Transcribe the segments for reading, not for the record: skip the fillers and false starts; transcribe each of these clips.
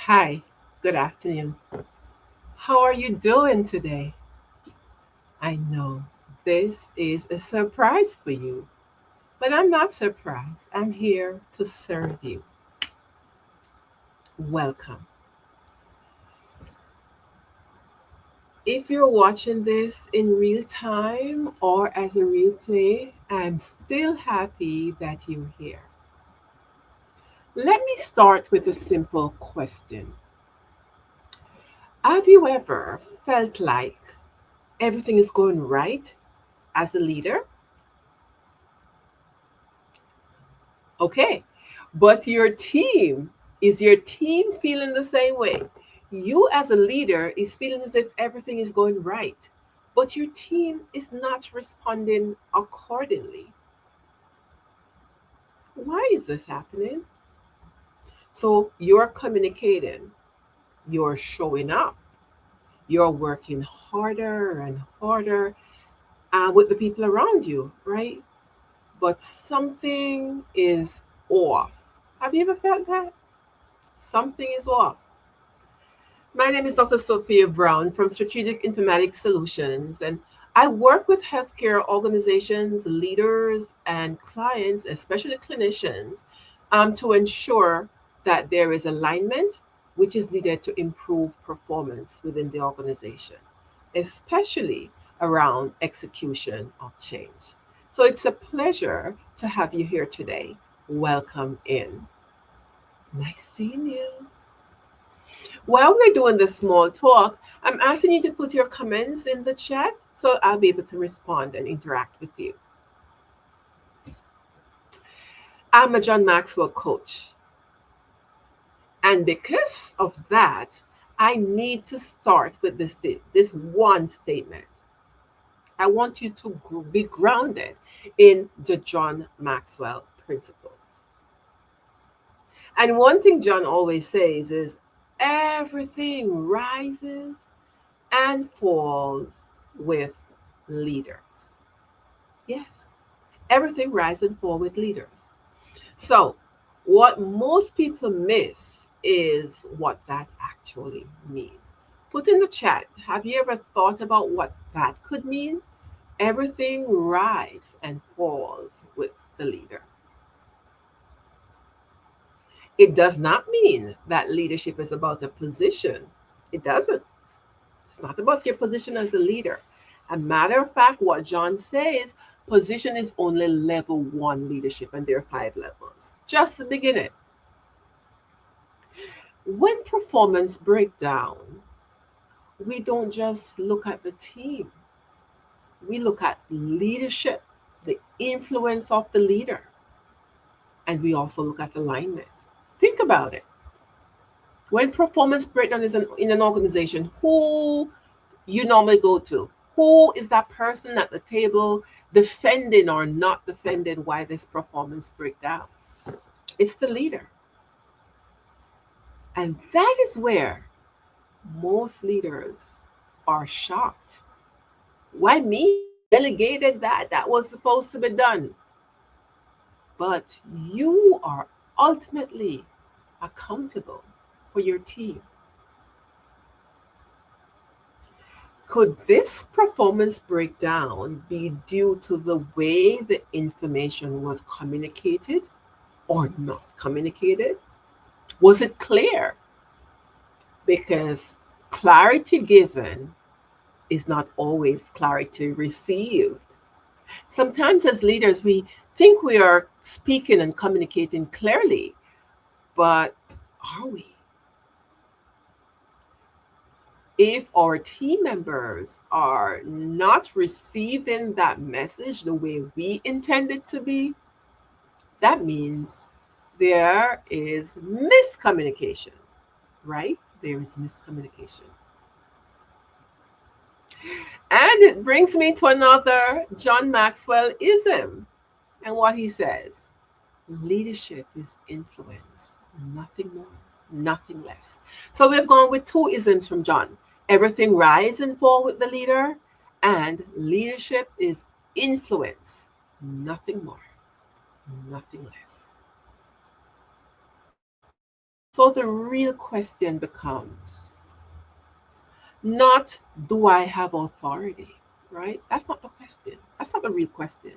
Hi, good afternoon. How are you doing today? I know this is a surprise for you, but I'm not surprised. I'm here to serve you. Welcome. If you're watching this in real time or as a replay, I'm still happy that you're here. Let me start with a simple question. Have you ever felt like everything is going right as a leader? Okay. But is your team feeling the same way? You as a leader is feeling as if everything is going right, but your team is not responding accordingly. Why is this happening? So you're communicating, you're showing up, you're working harder and harder with the people around you, right? But something is off. Have you ever felt that? Something is off. My name is Dr. Sophia Brown from Strategic Informatics Solutions, and I work with healthcare organizations, leaders, and clients, especially clinicians, to ensure that there is alignment, which is needed to improve performance within the organization, especially around execution of change. So it's a pleasure to have you here today. Welcome in. Nice seeing you. While we're doing the small talk, I'm asking you to put your comments in the chat so I'll be able to respond and interact with you. I'm a John Maxwell coach. And because of that, I need to start with this one statement. I want you to be grounded in the John Maxwell principles. And one thing John always says is everything rises and falls with leaders. Yes, everything rises and falls with leaders. So, what most people miss is what that actually means. Put in the chat, have you ever thought about what that could mean? Everything rises and falls with the leader. It does not mean that leadership is about a position. It doesn't. It's not about your position as a leader. A matter of fact, what John says, position is only level one leadership, and there are five levels. Just the beginning. When performance break down, we don't just look at the team. We look at leadership, the influence of the leader, and we also look at alignment. Think about it. When performance breakdown is in an organization, who you normally go to? Who is that person at the table defending or not defending why this performance breakdown? It's the leader. And that is where most leaders are shocked. Why me? Delegated that. That was supposed to be done. But you are ultimately accountable for your team. Could this performance breakdown be due to the way the information was communicated or not communicated? Was it clear? Because clarity given is not always clarity received. Sometimes, as leaders, we think we are speaking and communicating clearly, but are we? If our team members are not receiving that message the way we intend it to be, that means there is miscommunication, right? There is miscommunication. And it brings me to another John Maxwell ism and what he says leadership is influence, nothing more, nothing less. So we've gone with two isms from John everything rise and fall with the leader, and leadership is influence, nothing more, nothing less. So the real question becomes not, do I have authority? Right? That's not the question. That's not the real question.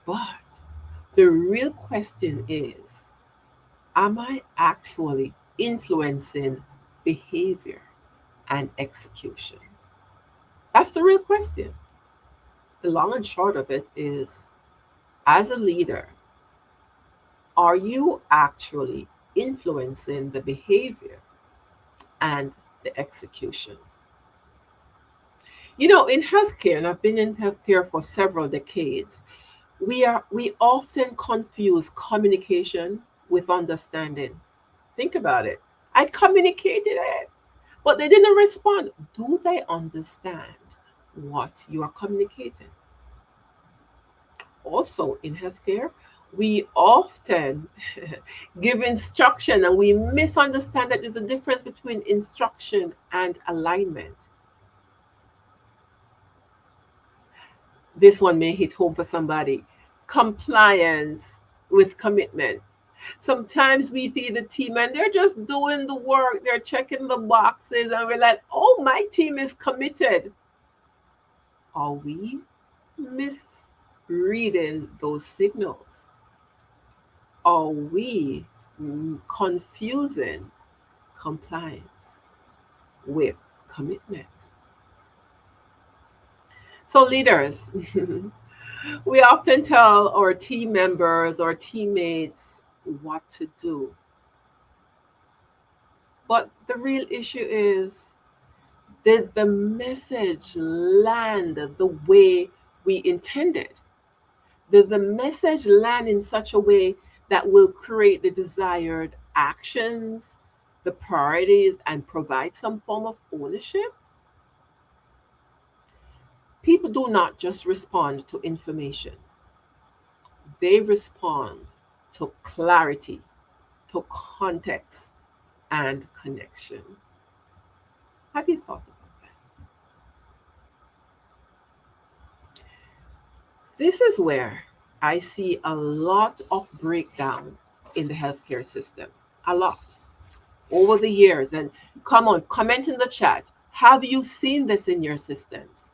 But the real question is, am I actually influencing behavior and execution? That's the real question. The long and short of it is, as a leader, are you actually influencing the behavior and the execution? In healthcare, and I've been in healthcare for several decades, we often confuse communication with understanding. Think about it. I communicated it, but they didn't respond. Do they understand what you are communicating? Also, in healthcare, we often give instruction and we misunderstand that there's a difference between instruction and alignment. This one may hit home for somebody. Compliance with commitment. Sometimes we see the team and they're just doing the work, they're checking the boxes, and we're like, oh, my team is committed. Are we misreading those signals? Are we confusing compliance with commitment? So, leaders, we often tell our team members or teammates what to do. But the real issue is, did the message land the way we intended? Did the message land in such a way that will create the desired actions, the priorities, and provide some form of ownership? People do not just respond to information, they respond to clarity, to context, and connection. Have you thought about that? This is where I see a lot of breakdown in the healthcare system. A lot. Over the years. And come on, comment in the chat. Have you seen this in your systems?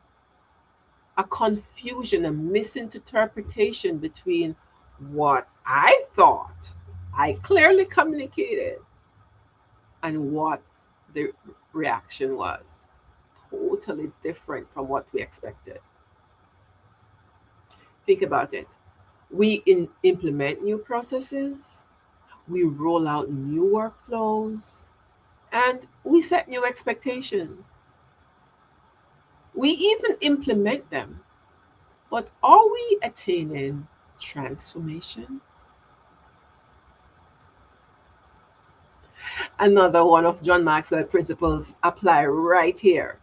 A confusion, a misinterpretation between what I thought I clearly communicated and what the reaction was. Totally different from what we expected. Think about it. We implement new processes, we roll out new workflows, and we set new expectations. We even implement them. But are we attaining transformation? Another one of John Maxwell principles apply right here.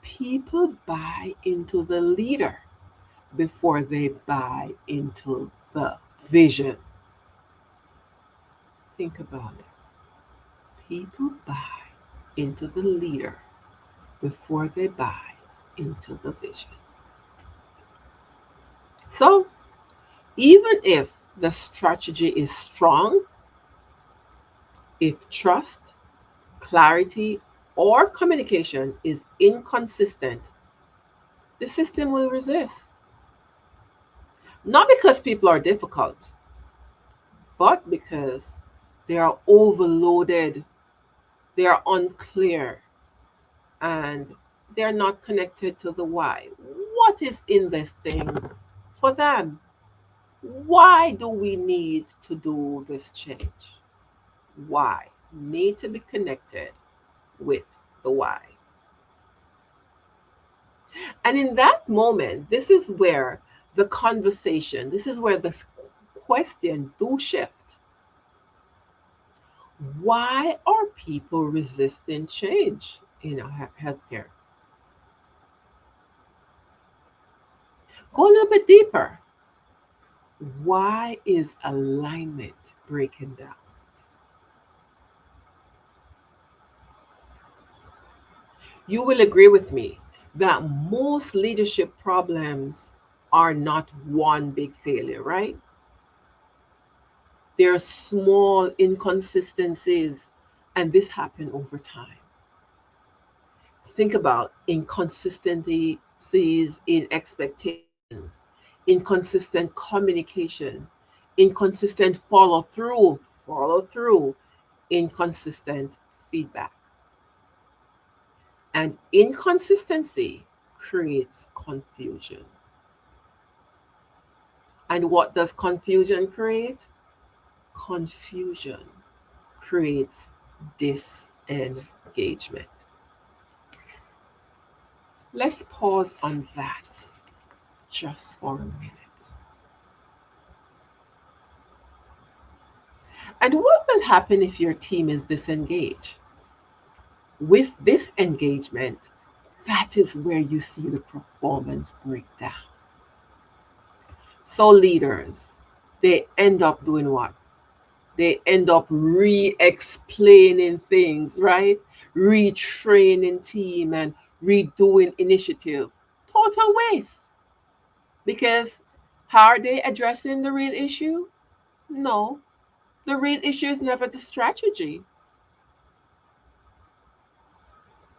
People buy into the leader before they buy into the vision. Think about it. People buy into the leader before they buy into the vision. So, even if the strategy is strong, if trust, clarity, or communication is inconsistent, the system will resist. Not because people are difficult, but because they are overloaded, they are unclear, and they're not connected to the why. What is in this thing for them? Why do we need to do this change? Why? Need to be connected with the why. And in that moment, this is where the conversation, this is where the question do shift. Why are people resisting change in our healthcare? Go a little bit deeper. Why is alignment breaking down? You will agree with me that most leadership problems are not one big failure, right? There are small inconsistencies, and this happen over time. Think about inconsistencies in expectations, inconsistent communication, inconsistent follow through, inconsistent feedback. And inconsistency creates confusion. And what does confusion create? Confusion creates disengagement. Let's pause on that just for a minute. And what will happen if your team is disengaged? With disengagement, that is where you see the performance breakdown. So, leaders, they end up doing what? They end up re explaining things, right? Retraining team and redoing initiative. Total waste. Because how are they addressing the real issue? No, the real issue is never the strategy.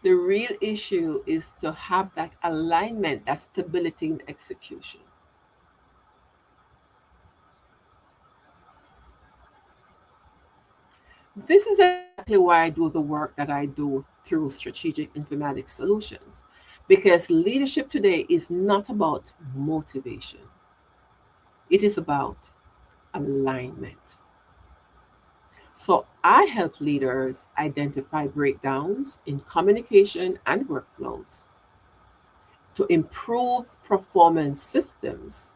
The real issue is to have that alignment, that stability in execution. This is exactly why I do the work that I do through Strategic Informatics Solutions. Because leadership today is not about motivation, it is about alignment. So I help leaders identify breakdowns in communication and workflows to improve performance systems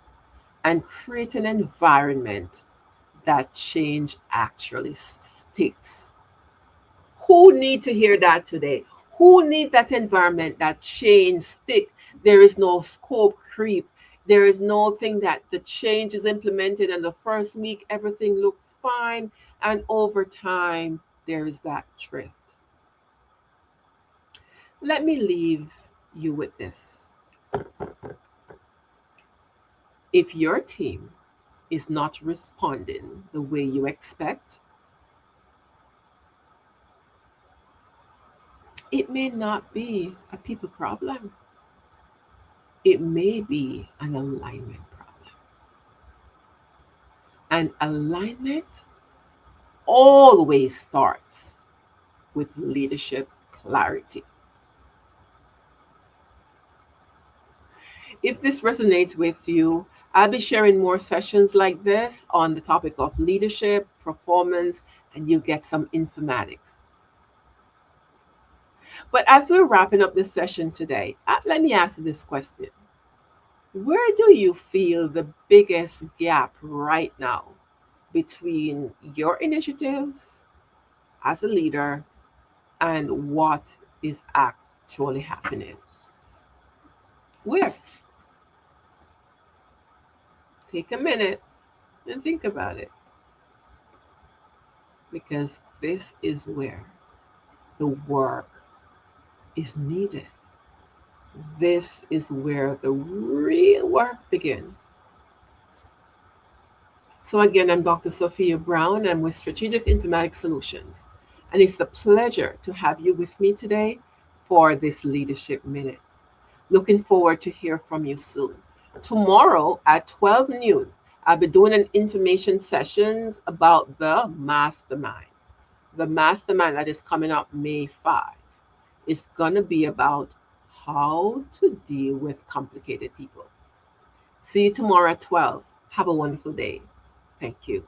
and create an environment that change actually sticks. Who need to hear that today? Who need that environment that change stick? There is no scope creep. There is no thing that the change is implemented and the first week everything looks fine, and over time there is that drift. Let me leave you with this. If your team is not responding the way you expect, it may not be a people problem. It may be an alignment problem. And alignment always starts with leadership clarity. If this resonates with you, I'll be sharing more sessions like this on the topic of leadership, performance, and you get some informatics. But as we're wrapping up this session today, let me ask you this question. Where do you feel the biggest gap right now between your initiatives as a leader and what is actually happening? Where? Take a minute and think about it, because this is where the work is needed. This is where the real work begins. So, again, I'm Dr. Sophia Brown. I'm with Strategic Informatics Solutions. And it's a pleasure to have you with me today for this Leadership Minute. Looking forward to hear from you soon. Tomorrow at 12 noon, I'll be doing an information sessions about the mastermind. The mastermind that is coming up May 5 is going to be about how to deal with complicated people. See you tomorrow at 12. Have a wonderful day. Thank you.